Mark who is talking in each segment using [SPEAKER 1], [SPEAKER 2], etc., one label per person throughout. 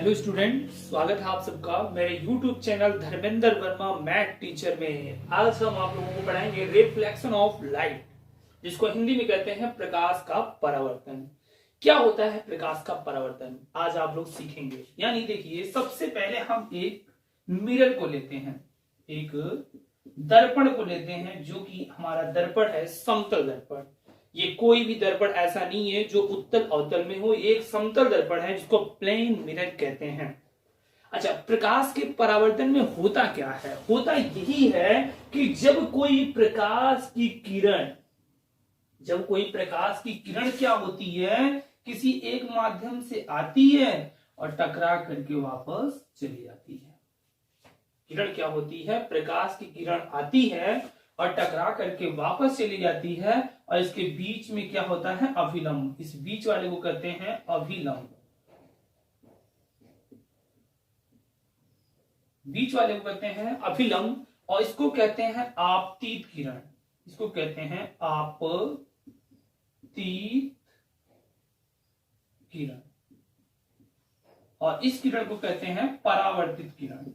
[SPEAKER 1] Hello student, स्वागत है आप सबका मेरे YouTube channel Dharmendra Verma math teacher में। आज हम आप लोगों को पढ़ाएंगे रिफ्लेक्शन ऑफ लाइट, जिसको हिंदी में कहते हैं प्रकाश का परावर्तन। क्या होता है प्रकाश का परावर्तन, आज आप लोग सीखेंगे। यानी देखिए, सबसे पहले हम एक मिरर को लेते हैं, एक दर्पण को लेते हैं, जो कि हमारा दर्पण है समतल दर्पण। ये कोई भी दर्पण ऐसा नहीं है जो उत्तल अवतल में हो, एक समतल दर्पण है जिसको प्लेन मिरर कहते हैं। अच्छा, प्रकाश के परावर्तन में होता क्या है? होता यही है कि जब कोई प्रकाश की किरण क्या होती है, किसी एक माध्यम से आती है और टकरा करके वापस चली जाती है। किरण क्या होती है? प्रकाश की किरण आती है और टकरा करके वापस चली जाती है, और इसके बीच में क्या होता है? अभिलंब। इस बीच वाले को कहते हैं अभिलंब। बीच वाले को कहते हैं अभिलंब, और इसको कहते हैं आपतित किरण। इसको कहते हैं आपतित किरण, और इस किरण को कहते हैं परावर्तित किरण।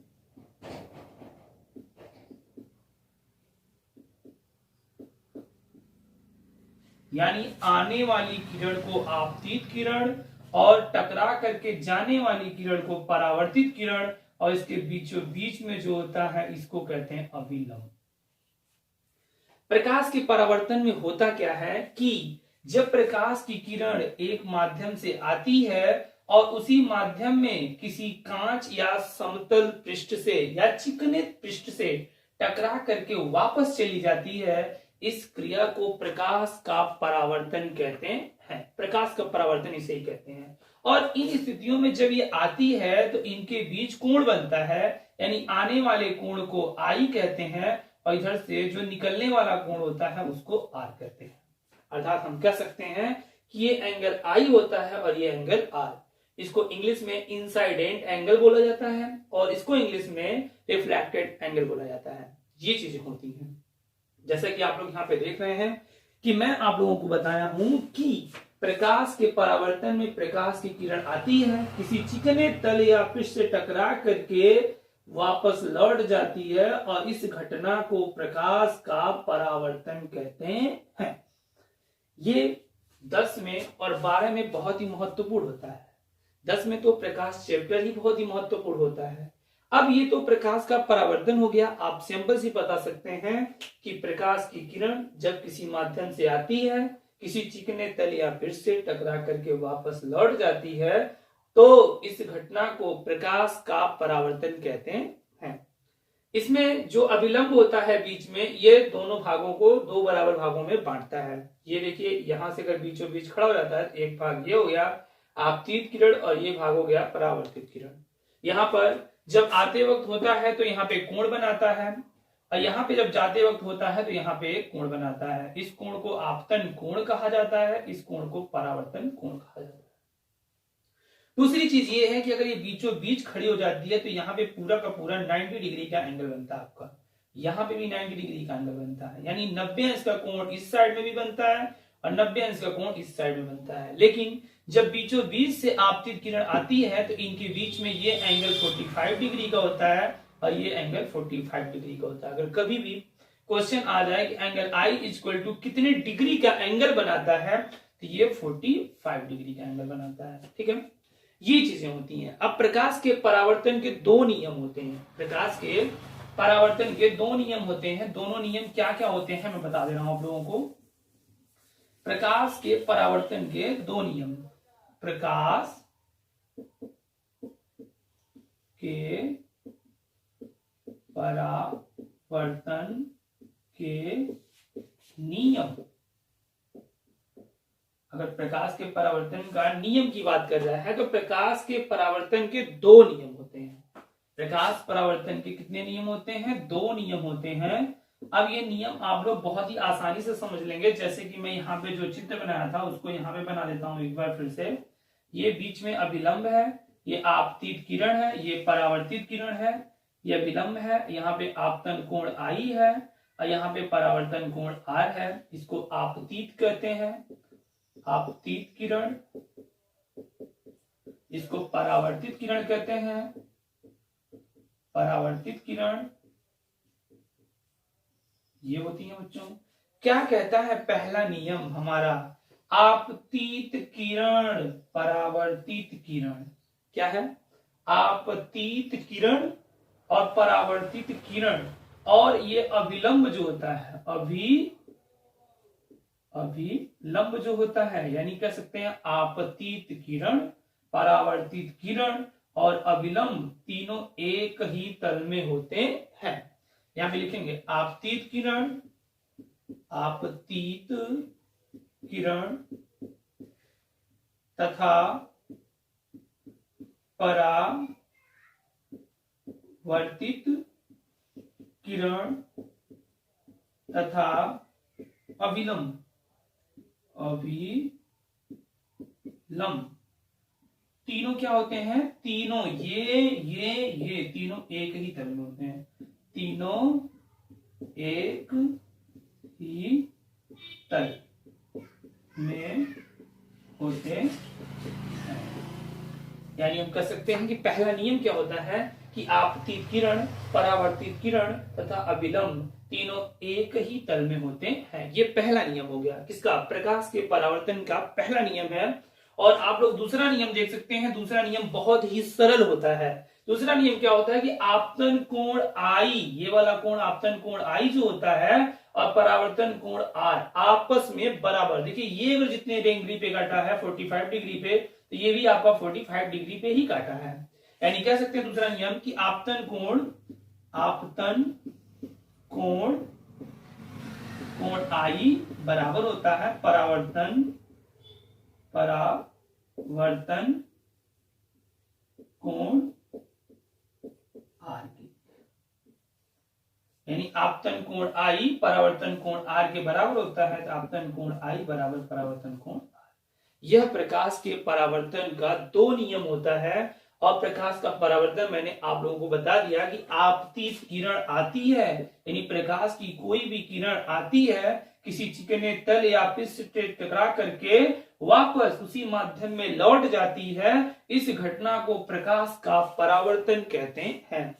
[SPEAKER 1] यानी आने वाली किरण को आपतित किरण और टकरा करके जाने वाली किरण को परावर्तित किरण, और इसके बीचों बीच में जो होता है इसको कहते हैं अभिलंब। प्रकाश के परावर्तन में होता क्या है कि जब प्रकाश की किरण एक माध्यम से आती है और उसी माध्यम में किसी कांच या समतल पृष्ठ से या चिकने पृष्ठ से टकरा करके वापस चली जाती है, इस क्रिया को प्रकाश का परावर्तन कहते हैं। प्रकाश का परावर्तन इसे ही कहते हैं। और इन स्थितियों में जब ये आती है तो इनके बीच कोण बनता है, यानी आने वाले कोण को आई कहते हैं, और इधर से जो निकलने वाला कोण होता है उसको आर कहते हैं। अर्थात हम कह सकते हैं कि ये एंगल आई होता है और ये एंगल आर। इसको इंग्लिश में इंसाइडेंट एंगल बोला जाता है और इसको इंग्लिश में रिफ्लेक्टेड एंगल बोला जाता है। ये चीजें होती हैं। जैसा कि आप लोग यहाँ पे देख रहे हैं कि मैं आप लोगों को बताया हूं कि प्रकाश के परावर्तन में प्रकाश की किरण आती है, किसी चिकने तल या पृष्ठ से टकरा करके वापस लौट जाती है, और इस घटना को प्रकाश का परावर्तन कहते हैं। ये 10 में और 12 में बहुत ही महत्वपूर्ण होता है। 10 में तो प्रकाश चैप्टर ही बहुत ही महत्वपूर्ण होता है। अब ये तो प्रकाश का परावर्तन हो गया। आप सिंपल सी बता सकते हैं कि प्रकाश की किरण जब किसी माध्यम से आती है, किसी चिकने तल या पृष्ठ से टकरा करके वापस लौट जाती है, तो इस घटना को प्रकाश का परावर्तन कहते हैं। इसमें जो अभिलंब होता है बीच में, ये दोनों भागों को दो बराबर भागों में बांटता है। ये देखिए, यहां से अगर बीचों बीच खड़ा हो जाता है, एक भाग ये हो गया आपतित किरण और ये भाग हो गया परावर्तित किरण। यहाँ पर जब आते वक्त होता है तो यहाँ पे कोण बनाता है, और यहाँ पे जब जाते वक्त होता है तो यहाँ पे कोण बनाता है। इस कोण को आपतन कोण कहा जाता है, इस कोण को परावर्तन कोण कहा जाता है। दूसरी चीज ये है कि अगर ये बीचों बीच खड़ी हो जाती है तो यहाँ पे पूरा का पूरा 90 डिग्री का एंगल बनता है आपका। यहाँ पे भी 90 डिग्री का एंगल बनता है, यानी 90 अंश का कोण इस साइड में भी बनता है और 90 अंश का कोण इस साइड में बनता है। लेकिन जब बीचों बीच से आपतित किरण आती है तो इनके बीच में ये एंगल 45 डिग्री का होता है और ये एंगल 45 डिग्री का होता है। अगर कभी भी क्वेश्चन आ जाए कि एंगल आई इक्वल टू कितने डिग्री का एंगल बनाता है, तो ये 45 डिग्री का एंगल बनाता है। ठीक है, ये चीजें होती हैं। अब प्रकाश के परावर्तन के दो नियम होते हैं। प्रकाश के परावर्तन के दो नियम होते हैं। दोनों नियम क्या क्या होते हैं मैं बता दे रहा हूं आप लोगों को। प्रकाश के परावर्तन के दो नियम। प्रकाश के परावर्तन के नियम, अगर प्रकाश के परावर्तन का नियम की बात कर रहा है तो प्रकाश के परावर्तन के दो नियम होते हैं। प्रकाश परावर्तन के कितने नियम होते हैं? दो नियम होते हैं। अब ये नियम आप लोग बहुत ही आसानी से समझ लेंगे। जैसे कि मैं यहाँ पे जो चित्र बनाया था उसको यहाँ पे बना देता हूँ एक बार फिर से। ये बीच में अभिलंब है, ये आपतित किरण है, ये परावर्तित किरण है, ये अभिलंब है, यहाँ पे आपतन कोण आई है और यहाँ पे परावर्तन कोण आर है। इसको आपतित कहते हैं, आपतित किरण इसको परावर्तित किरण कहते हैं, परावर्तित किरण ये होती है बच्चों। क्या कहता है पहला नियम हमारा? आपतित किरण, परावर्तित किरण। क्या है? आपतित किरण और परावर्तित किरण, और ये अभिलंब जो होता है, अभिलंब जो होता है, यानी कह सकते हैं आपतित किरण, परावर्तित किरण और अभिलंब तीनों एक ही तल में होते हैं। यहां पे लिखेंगे आपतित किरण, आपतित किरण तथा परावर्तित किरण तथा अभिलंब, तीनों क्या होते हैं? तीनों ये तीनों एक ही तल में होते हैं, तीनों एक ही तल में होते हैं। यानी हम कह सकते हैं कि पहला नियम क्या होता है कि आपतित किरण, परावर्तित किरण तथा अभिलंब तीनों एक ही तल में होते हैं। ये पहला नियम हो गया, किसका? प्रकाश के परावर्तन का पहला नियम है। और आप लोग दूसरा नियम देख सकते हैं। दूसरा नियम बहुत ही सरल होता है। दूसरा नियम क्या होता है कि आपतन कोण आई, ये वाला कोण आपतन कोण आई जो होता है, और परावर्तन कोण आर आपस में बराबर। देखिए ये अगर जितने डिग्री पे काटा है 45 डिग्री पे, तो ये भी आपका 45 डिग्री पे ही काटा है। यानी कह सकते हैं दूसरा नियम कि आपतन कोण आई बराबर होता है परावर्तन कोण आर के। यानी आपतन कोण आई परावर्तन कोण आर के बराबर होता है, तो आपतन कोण आई बराबर परावर्तन कोण आर। यह प्रकाश के परावर्तन का दो नियम होता है। और प्रकाश का परावर्तन मैंने आप लोगों को बता दिया कि आपतित किरण आती है, यानी प्रकाश की कोई भी किरण आती है, किसी चिकने तल या पृष्ठ से टकरा करके वापस उसी माध्यम में लौट जाती है। इस घटना को प्रकाश का परावर्तन कहते हैं।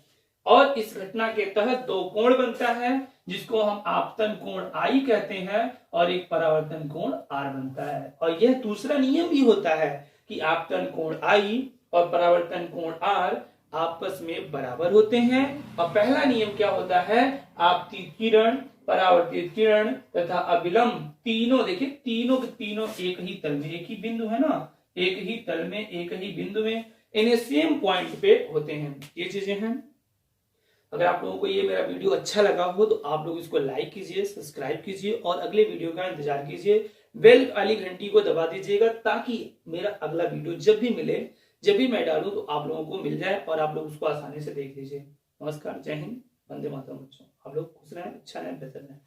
[SPEAKER 1] और इस घटना के तहत दो कोण बनता है, जिसको हम आपतन कोण आई कहते हैं, और एक परावर्तन कोण आर बनता है। और यह दूसरा नियम भी होता है कि आपतन कोण आई और परावर्तन कोण आर आपस में बराबर होते हैं। और पहला नियम क्या होता है? आपतित किरण, परावर्तित किरण तथा अभिलंब तीनों, देखिए तीनों के तीनों एक ही तल में, एक ही बिंदु है ना, एक ही तल में, एक ही बिंदु में, इन्हें सेम पॉइंट पे होते हैं। ये चीजें हैं। अगर आप लोगों को ये मेरा वीडियो अच्छा लगा हो तो आप लोग इसको लाइक कीजिए, सब्सक्राइब कीजिए और अगले वीडियो का इंतजार कीजिए। बेल वाली घंटी को दबा दीजिएगा ताकि मेरा अगला वीडियो जब भी मिले, जब भी मैं डालूं, तो आप लोगों को मिल जाए और आप लोग उसको आसानी से देख लीजिए। नमस्कार, जय हिंद, वंदे मातरम। बच्चों आप लोग खुश रहें, अच्छा रहें, बेहतर रहें।